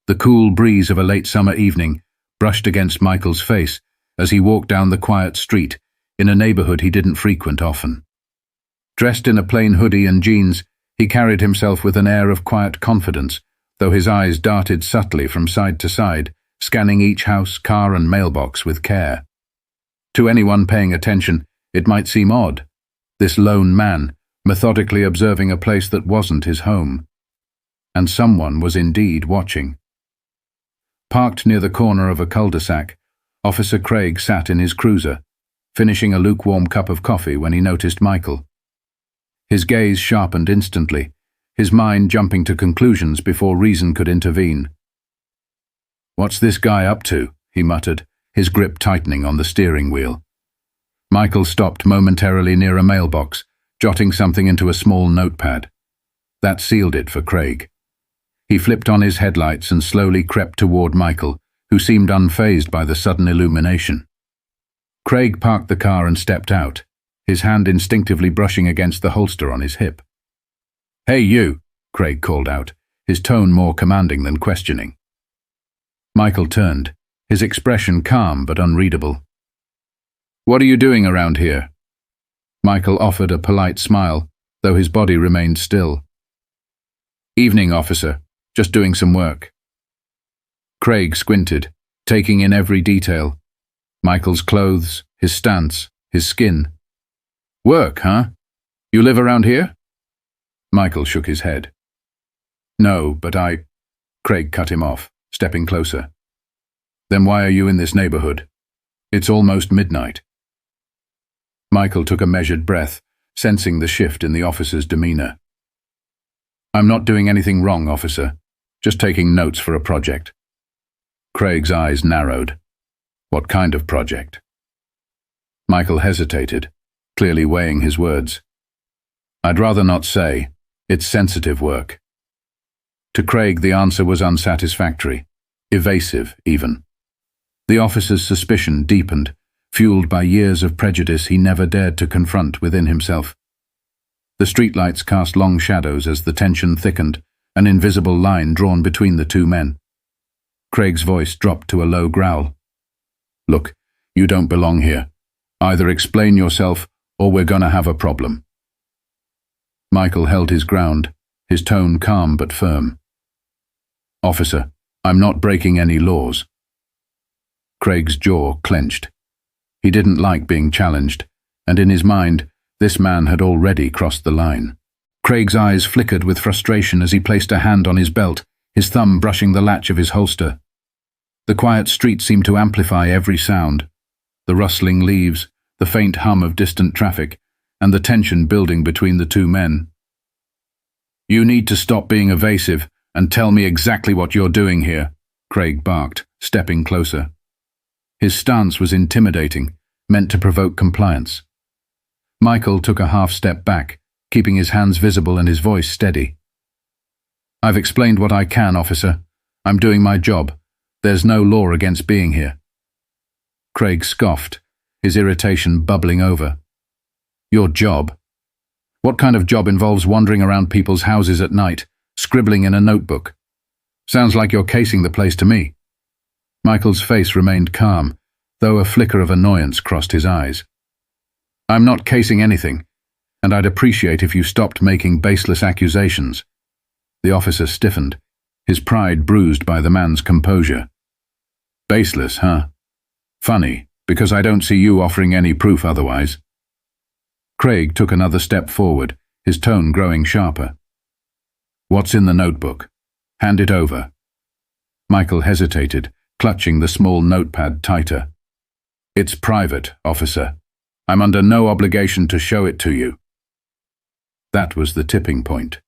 The cool breeze of a late summer evening brushed against Michael's face as he walked down the quiet street in a neighborhood he didn't frequent often. Dressed in a plain hoodie and jeans, he carried himself with an air of quiet confidence, though his eyes darted subtly from side to side, scanning each house, car and mailbox with care. To anyone paying attention, it might seem odd, this lone man methodically observing a place that wasn't his home. And someone was indeed watching. Parked near the corner of a cul-de-sac, Officer Craig sat in his cruiser, finishing a lukewarm cup of coffee when he noticed Michael. His gaze sharpened instantly, his mind jumping to conclusions before reason could intervene. "What's this guy up to?" he muttered, his grip tightening on the steering wheel. Michael stopped momentarily near a mailbox, jotting something into a small notepad. That sealed it for Craig. He flipped on his headlights and slowly crept toward Michael, who seemed unfazed by the sudden illumination. Craig parked the car and stepped out, his hand instinctively brushing against the holster on his hip. "Hey you," Craig called out, his tone more commanding than questioning. Michael turned, his expression calm but unreadable. "What are you doing around here?" Michael offered a polite smile, though his body remained still. "Evening, officer. Just doing some work." Craig squinted, taking in every detail. Michael's clothes, his stance, his skin. "Work, huh? You live around here?" Michael shook his head. "No, but Craig cut him off, stepping closer. "Then why are you in this neighborhood? It's almost midnight." Michael took a measured breath, sensing the shift in the officer's demeanor. "I'm not doing anything wrong, officer. Just taking notes for a project." Craig's eyes narrowed. "What kind of project?" Michael hesitated, clearly weighing his words. "I'd rather not say. It's sensitive work." To Craig, the answer was unsatisfactory, evasive even. The officer's suspicion deepened, fueled by years of prejudice he never dared to confront within himself. The streetlights cast long shadows as the tension thickened, an invisible line drawn between the two men. Craig's voice dropped to a low growl. "Look, you don't belong here. Either explain yourself, or we're gonna have a problem." Michael held his ground, his tone calm but firm. "Officer, I'm not breaking any laws." Craig's jaw clenched. He didn't like being challenged, and in his mind, this man had already crossed the line. Craig's eyes flickered with frustration as he placed a hand on his belt, his thumb brushing the latch of his holster. The quiet street seemed to amplify every sound, the rustling leaves, the faint hum of distant traffic, and the tension building between the two men. "You need to stop being evasive and tell me exactly what you're doing here," Craig barked, stepping closer. His stance was intimidating, meant to provoke compliance. Michael took a half step back, keeping his hands visible and his voice steady. "I've explained what I can, officer. I'm doing my job. There's no law against being here." Craig scoffed, his irritation bubbling over. "Your job? What kind of job involves wandering around people's houses at night, scribbling in a notebook? Sounds like you're casing the place to me." Michael's face remained calm, though a flicker of annoyance crossed his eyes. "I'm not casing anything, and I'd appreciate if you stopped making baseless accusations." The officer stiffened, his pride bruised by the man's composure. "Baseless, huh? Funny, because I don't see you offering any proof otherwise." Craig took another step forward, his tone growing sharper. "What's in the notebook? Hand it over." Michael hesitated, clutching the small notepad tighter. "It's private, officer. I'm under no obligation to show it to you." That was the tipping point.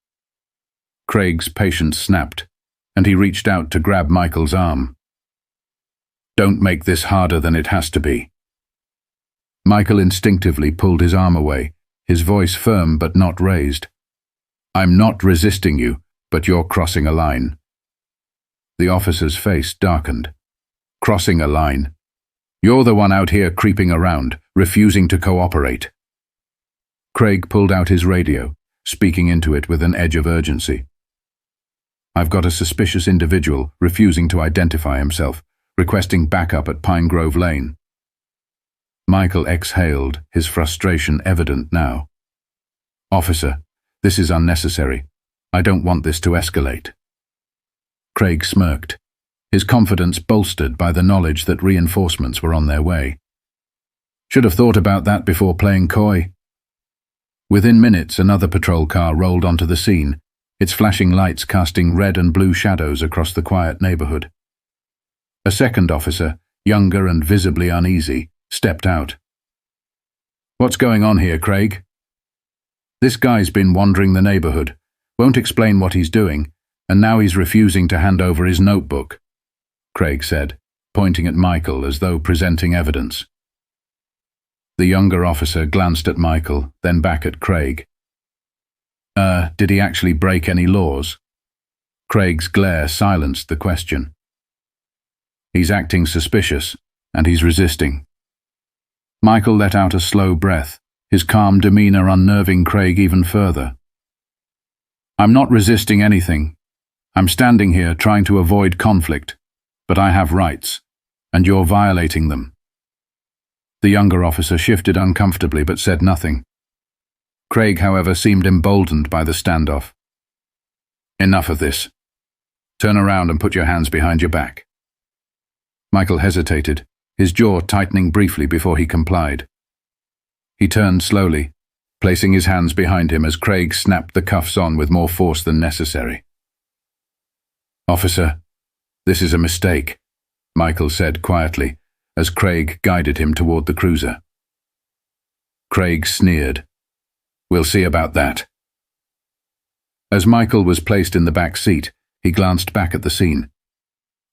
Craig's patience snapped, and he reached out to grab Michael's arm. "Don't make this harder than it has to be." Michael instinctively pulled his arm away, his voice firm but not raised. "I'm not resisting you, but you're crossing a line." The officer's face darkened. "Crossing a line? You're the one out here creeping around, refusing to cooperate." Craig pulled out his radio, speaking into it with an edge of urgency. I've got a suspicious individual refusing to identify himself, requesting backup at Pine Grove Lane." Michael exhaled, his frustration evident now. "Officer, this is unnecessary. I don't want this to escalate." Craig smirked, his confidence bolstered by the knowledge that reinforcements were on their way. "Should have thought about that before playing coy." Within minutes, another patrol car rolled onto the scene, its flashing lights casting red and blue shadows across the quiet neighborhood. A second officer, younger and visibly uneasy, stepped out. "What's going on here, Craig?" "This guy's been wandering the neighborhood, won't explain what he's doing, and now he's refusing to hand over his notebook," Craig said, pointing at Michael as though presenting evidence. The younger officer glanced at Michael, then back at Craig. Did he actually break any laws?" Craig's glare silenced the question. "He's acting suspicious, and he's resisting." Michael let out a slow breath, his calm demeanor unnerving Craig even further. "I'm not resisting anything. I'm standing here trying to avoid conflict, but I have rights, and you're violating them." The younger officer shifted uncomfortably but said nothing. Craig, however, seemed emboldened by the standoff. "Enough of this. Turn around and put your hands behind your back." Michael hesitated, his jaw tightening briefly before he complied. He turned slowly, placing his hands behind him as Craig snapped the cuffs on with more force than necessary. "Officer, this is a mistake," Michael said quietly, as Craig guided him toward the cruiser. Craig sneered. "We'll see about that." As Michael was placed in the back seat, he glanced back at the scene.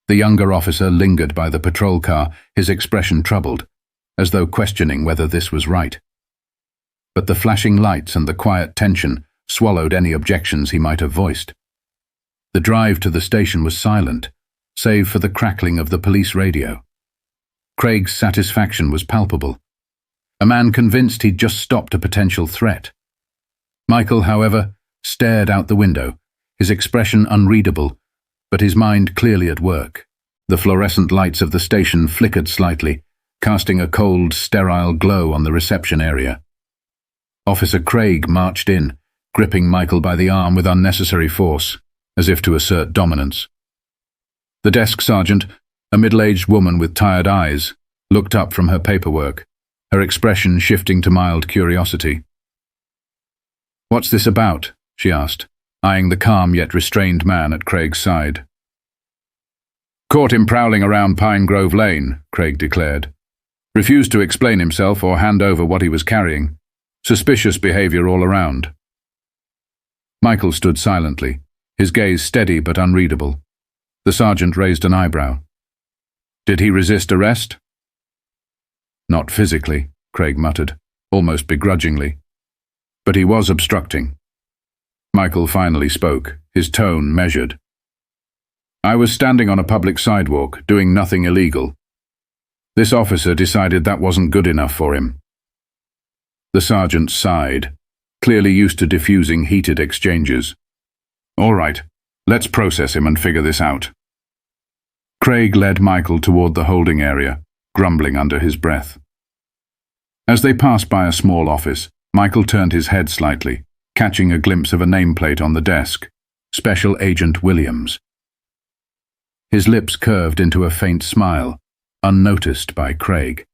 The younger officer lingered by the patrol car, his expression troubled, as though questioning whether this was right. But the flashing lights and the quiet tension swallowed any objections he might have voiced. The drive to the station was silent, save for the crackling of the police radio. Craig's satisfaction was palpable. A man convinced he'd just stopped a potential threat. Michael, however, stared out the window, his expression unreadable, but his mind clearly at work. The fluorescent lights of the station flickered slightly, casting a cold, sterile glow on the reception area. Officer Craig marched in, gripping Michael by the arm with unnecessary force, as if to assert dominance. The desk sergeant, a middle-aged woman with tired eyes, looked up from her paperwork, her expression shifting to mild curiosity. "What's this about?" she asked, eyeing the calm yet restrained man at Craig's side. "Caught him prowling around Pine Grove Lane," Craig declared. "Refused to explain himself or hand over what he was carrying. Suspicious behavior all around." Michael stood silently, his gaze steady but unreadable. The sergeant raised an eyebrow. "Did he resist arrest?" "Not physically," Craig muttered, almost begrudgingly. "But he was obstructing." Michael finally spoke, his tone measured. "I was standing on a public sidewalk, doing nothing illegal. This officer decided that wasn't good enough for him." The sergeant sighed, clearly used to diffusing heated exchanges. "All right, let's process him and figure this out." Craig led Michael toward the holding area, grumbling under his breath. As they passed by a small office, Michael turned his head slightly, catching a glimpse of a nameplate on the desk, Special Agent Williams. His lips curved into a faint smile, unnoticed by Craig.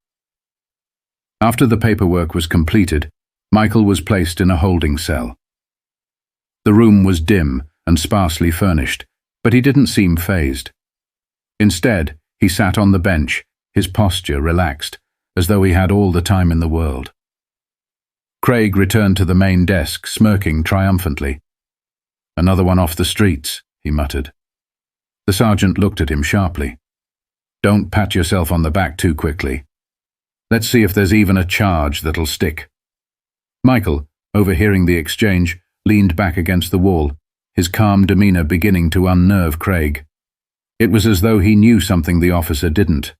After the paperwork was completed, Michael was placed in a holding cell. The room was dim and sparsely furnished, but he didn't seem fazed. Instead, he sat on the bench, his posture relaxed, as though he had all the time in the world. Craig returned to the main desk, smirking triumphantly. "Another one off the streets," he muttered. The sergeant looked at him sharply. "Don't pat yourself on the back too quickly. Let's see if there's even a charge that'll stick." Michael, overhearing the exchange, leaned back against the wall, his calm demeanor beginning to unnerve Craig. It was as though he knew something the officer didn't.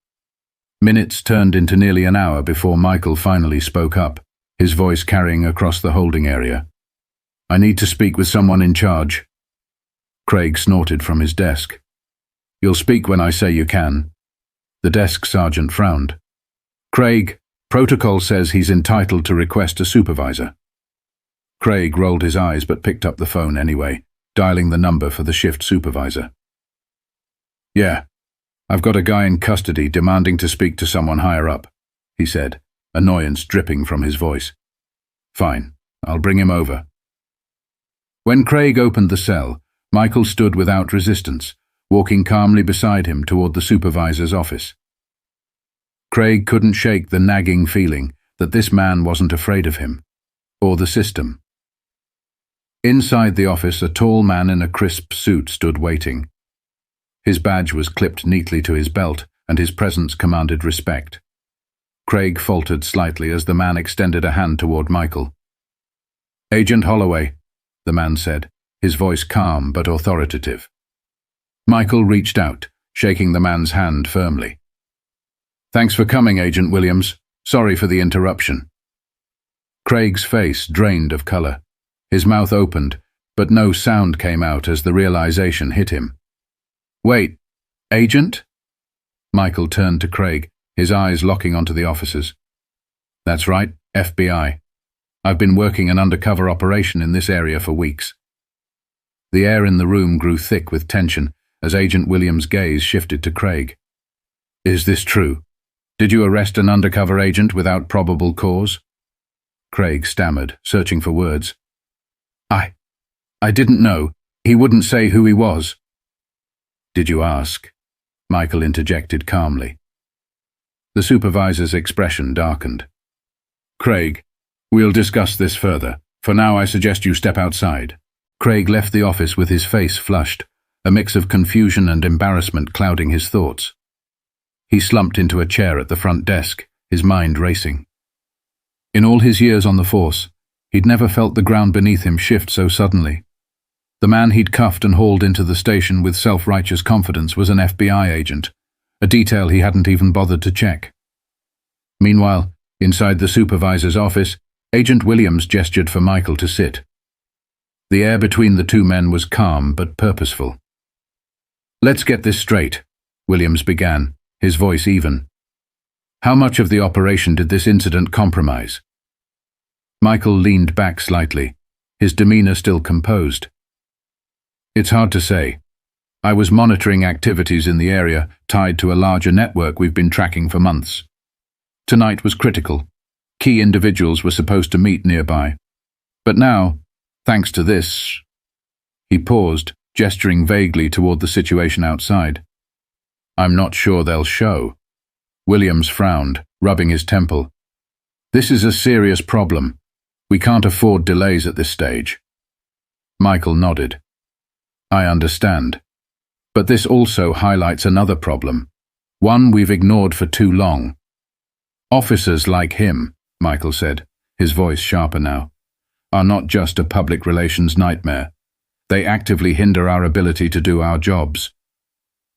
Minutes turned into nearly an hour before Michael finally spoke up, his voice carrying across the holding area. "I need to speak with someone in charge." Craig snorted from his desk. "You'll speak when I say you can." The desk sergeant frowned. "Craig, protocol says he's entitled to request a supervisor." Craig rolled his eyes but picked up the phone anyway, dialing the number for the shift supervisor. "Yeah, I've got a guy in custody demanding to speak to someone higher up," he said, annoyance dripping from his voice. "Fine, I'll bring him over." When Craig opened the cell, Michael stood without resistance, walking calmly beside him toward the supervisor's office. Craig couldn't shake the nagging feeling that this man wasn't afraid of him, or the system. Inside the office, a tall man in a crisp suit stood waiting. His badge was clipped neatly to his belt, and his presence commanded respect. Craig faltered slightly as the man extended a hand toward Michael. "Agent Holloway," the man said, his voice calm but authoritative. Michael reached out, shaking the man's hand firmly. "Thanks for coming, Agent Williams. Sorry for the interruption." Craig's face drained of color. His mouth opened, but no sound came out as the realization hit him. "Wait, Agent?" Michael turned to Craig, his eyes locking onto the officers. "That's right, FBI. I've been working an undercover operation in this area for weeks." The air in the room grew thick with tension as Agent Williams' gaze shifted to Craig. "Is this true? Did you arrest an undercover agent without probable cause?" Craig stammered, searching for words. I didn't know. He wouldn't say who he was." "Did you ask?" Michael interjected calmly. The supervisor's expression darkened. "Craig, we'll discuss this further. For now, I suggest you step outside." Craig left the office with his face flushed, a mix of confusion and embarrassment clouding his thoughts. He slumped into a chair at the front desk, his mind racing. In all his years on the force, he'd never felt the ground beneath him shift so suddenly. The man he'd cuffed and hauled into the station with self-righteous confidence was an FBI agent, a detail he hadn't even bothered to check. Meanwhile, inside the supervisor's office, Agent Williams gestured for Michael to sit. The air between the two men was calm but purposeful. "Let's get this straight," Williams began, his voice even. "How much of the operation did this incident compromise?" Michael leaned back slightly, his demeanor still composed. "It's hard to say. I was monitoring activities in the area tied to a larger network we've been tracking for months. Tonight was critical. Key individuals were supposed to meet nearby. But now, thanks to this..." He paused, gesturing vaguely toward the situation outside. "I'm not sure they'll show." Williams frowned, rubbing his temple. "This is a serious problem. We can't afford delays at this stage." Michael nodded. "I understand. But this also highlights another problem, one we've ignored for too long. Officers like him," Michael said, his voice sharper now, "are not just a public relations nightmare. They actively hinder our ability to do our jobs."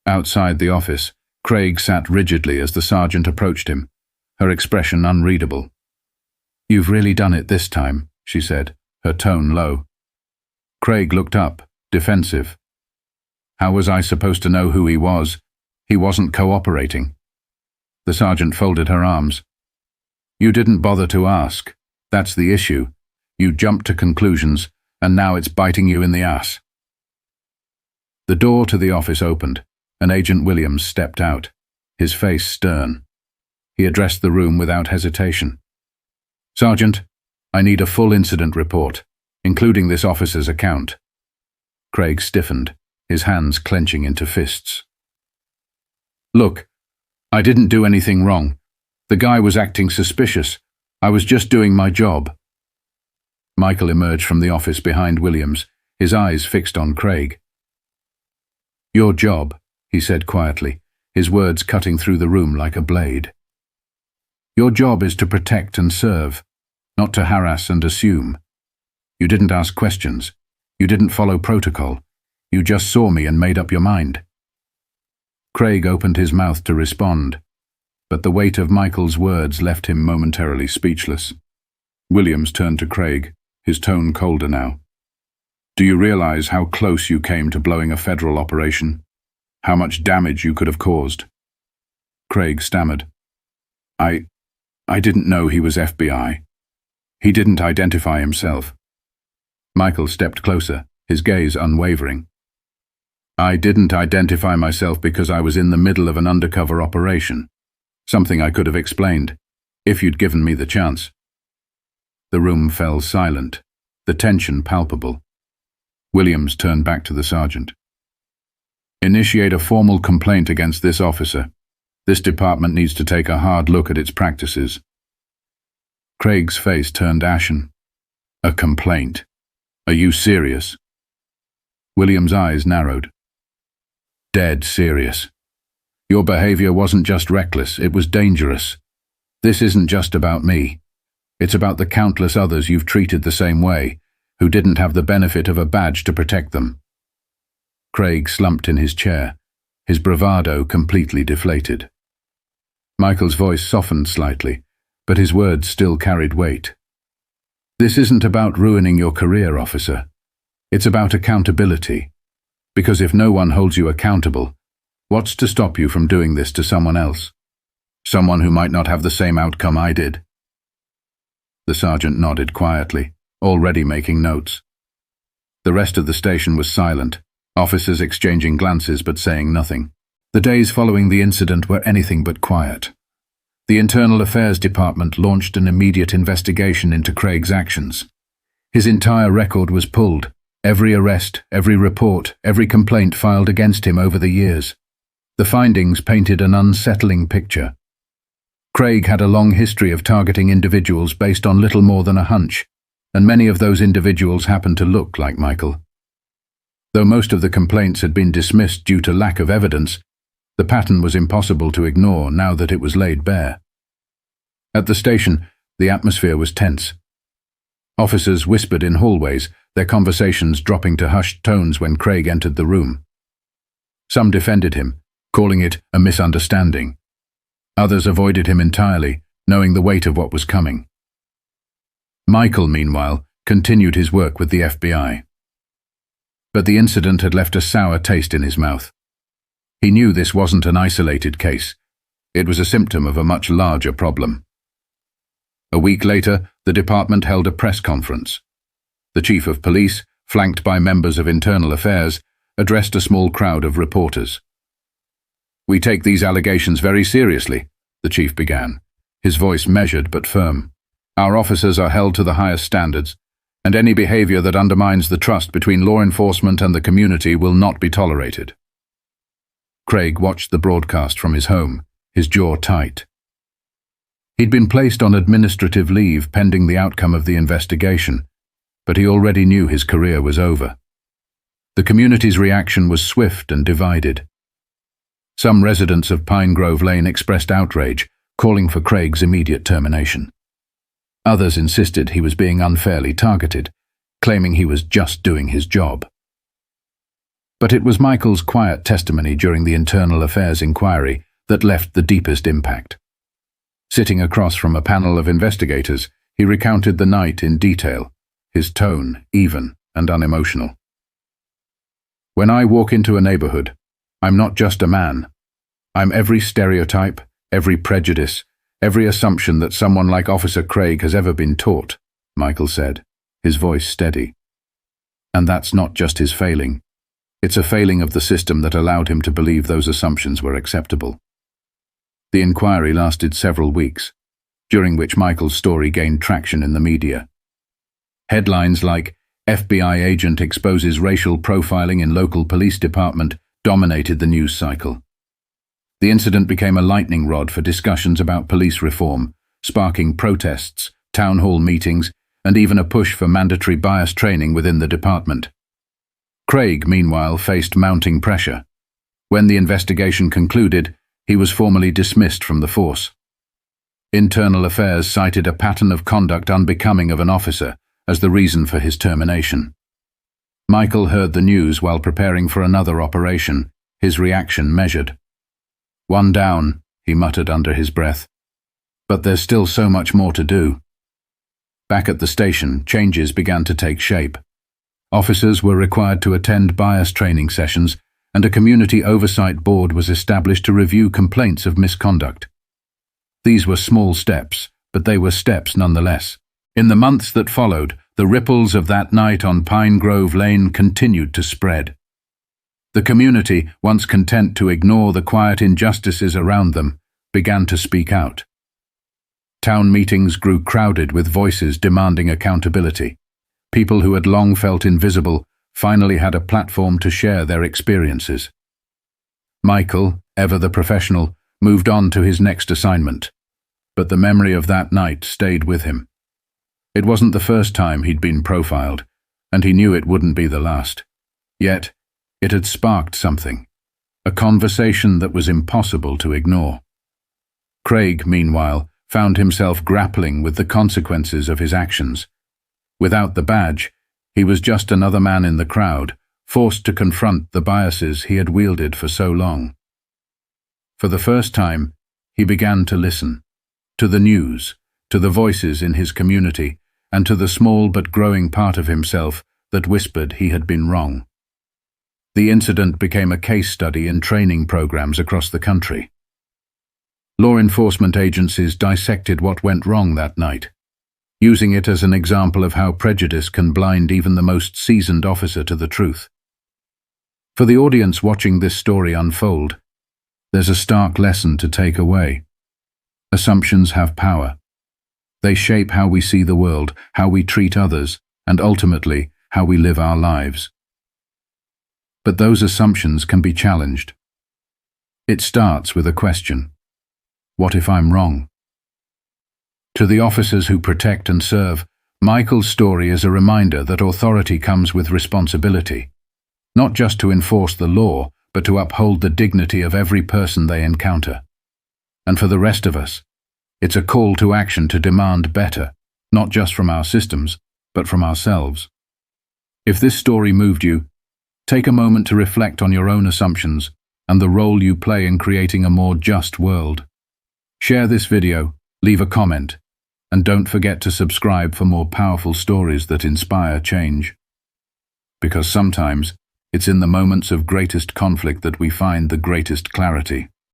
Outside the office, Craig sat rigidly as the sergeant approached him, her expression unreadable. "You've really done it this time," she said, her tone low. Craig looked up, defensive. How was I supposed to know who he was? He wasn't cooperating. The sergeant folded her arms. "You didn't bother to ask. That's the issue. You jumped to conclusions, and now it's biting you in the ass." The door to the office opened, and Agent Williams stepped out, his face stern. He addressed the room without hesitation. "Sergeant, I need a full incident report, including this officer's account." Craig stiffened, his hands clenching into fists. "Look, I didn't do anything wrong. The guy was acting suspicious. I was just doing my job." Michael emerged from the office behind Williams, his eyes fixed on Craig. "Your job," he said quietly, his words cutting through the room like a blade. "Your job is to protect and serve, not to harass and assume. You didn't ask questions. You didn't follow protocol. You just saw me and made up your mind." Craig opened his mouth to respond, but the weight of Michael's words left him momentarily speechless. Williams turned to Craig, his tone colder now. Do you realize how close you came to blowing a federal operation? How much damage you could have caused? Craig stammered. I didn't know he was FBI. He didn't identify himself. Michael stepped closer, his gaze unwavering. I didn't identify myself because I was in the middle of an undercover operation. Something I could have explained, if you'd given me the chance. The room fell silent, the tension palpable. Williams turned back to the sergeant. Initiate a formal complaint against this officer. This department needs to take a hard look at its practices. Craig's face turned ashen. A complaint? Are you serious? Williams' eyes narrowed. Dead serious. Your behavior wasn't just reckless, it was dangerous. This isn't just about me. It's about the countless others you've treated the same way, who didn't have the benefit of a badge to protect them. Craig slumped in his chair, his bravado completely deflated. Michael's voice softened slightly, but his words still carried weight. This isn't about ruining your career, officer. It's about accountability. Because if no one holds you accountable, what's to stop you from doing this to someone else? Someone who might not have the same outcome I did. The sergeant nodded quietly, already making notes. The rest of the station was silent, officers exchanging glances but saying nothing. The days following the incident were anything but quiet. The Internal Affairs Department launched an immediate investigation into Craig's actions. His entire record was pulled, every arrest, every report, every complaint filed against him over the years. The findings painted an unsettling picture. Craig had a long history of targeting individuals based on little more than a hunch, and many of those individuals happened to look like Michael. Though most of the complaints had been dismissed due to lack of evidence, the pattern was impossible to ignore now that it was laid bare. At the station, the atmosphere was tense. Officers whispered in hallways, their conversations dropping to hushed tones when Craig entered the room. Some defended him, calling it a misunderstanding. Others avoided him entirely, knowing the weight of what was coming. Michael, meanwhile, continued his work with the FBI. But the incident had left a sour taste in his mouth. He knew this wasn't an isolated case. It was a symptom of a much larger problem. A week later, the department held a press conference. The chief of police, flanked by members of Internal Affairs, addressed a small crowd of reporters. We take these allegations very seriously, the chief began, his voice measured but firm. Our officers are held to the highest standards, and any behavior that undermines the trust between law enforcement and the community will not be tolerated. Craig watched the broadcast from his home, his jaw tight. He'd been placed on administrative leave pending the outcome of the investigation, but he already knew his career was over. The community's reaction was swift and divided. Some residents of Pine Grove Lane expressed outrage, calling for Craig's immediate termination. Others insisted he was being unfairly targeted, claiming he was just doing his job. But it was Michael's quiet testimony during the Internal Affairs inquiry that left the deepest impact. Sitting across from a panel of investigators, he recounted the night in detail, his tone even and unemotional. When I walk into a neighborhood, I'm not just a man. I'm every stereotype, every prejudice, every assumption that someone like Officer Craig has ever been taught, Michael said, his voice steady. And that's not just his failing. It's a failing of the system that allowed him to believe those assumptions were acceptable. The inquiry lasted several weeks, during which Michael's story gained traction in the media. Headlines like, FBI agent exposes racial profiling in local police department dominated the news cycle. The incident became a lightning rod for discussions about police reform, sparking protests, town hall meetings, and even a push for mandatory bias training within the department. Craig, meanwhile, faced mounting pressure. When the investigation concluded, he was formally dismissed from the force. Internal Affairs cited a pattern of conduct unbecoming of an officer as the reason for his termination. Michael heard the news while preparing for another operation, his reaction measured. One down, he muttered under his breath. But there's still so much more to do. Back at the station, changes began to take shape. Officers were required to attend bias training sessions, and a community oversight board was established to review complaints of misconduct. These were small steps, but they were steps nonetheless. In the months that followed, the ripples of that night on Pine Grove Lane continued to spread. The community, once content to ignore the quiet injustices around them, began to speak out. Town meetings grew crowded with voices demanding accountability. People who had long felt invisible finally had a platform to share their experiences. Michael, ever the professional, moved on to his next assignment, but the memory of that night stayed with him. It wasn't the first time he'd been profiled, and he knew it wouldn't be the last. Yet, it had sparked something, a conversation that was impossible to ignore. Craig, meanwhile, found himself grappling with the consequences of his actions. Without the badge, he was just another man in the crowd, forced to confront the biases he had wielded for so long. For the first time, he began to listen, to the news, to the voices in his community, and to the small but growing part of himself that whispered he had been wrong. The incident became a case study in training programs across the country. Law enforcement agencies dissected what went wrong that night, using it as an example of how prejudice can blind even the most seasoned officer to the truth. For the audience watching this story unfold, there's a stark lesson to take away. Assumptions have power. They shape how we see the world, how we treat others, and ultimately, how we live our lives. But those assumptions can be challenged. It starts with a question. What if I'm wrong? To the officers who protect and serve, Michael's story is a reminder that authority comes with responsibility, not just to enforce the law, but to uphold the dignity of every person they encounter. And for the rest of us, it's a call to action to demand better, not just from our systems, but from ourselves. If this story moved you, take a moment to reflect on your own assumptions and the role you play in creating a more just world. Share this video, leave a comment, and don't forget to subscribe for more powerful stories that inspire change. Because sometimes, it's in the moments of greatest conflict that we find the greatest clarity.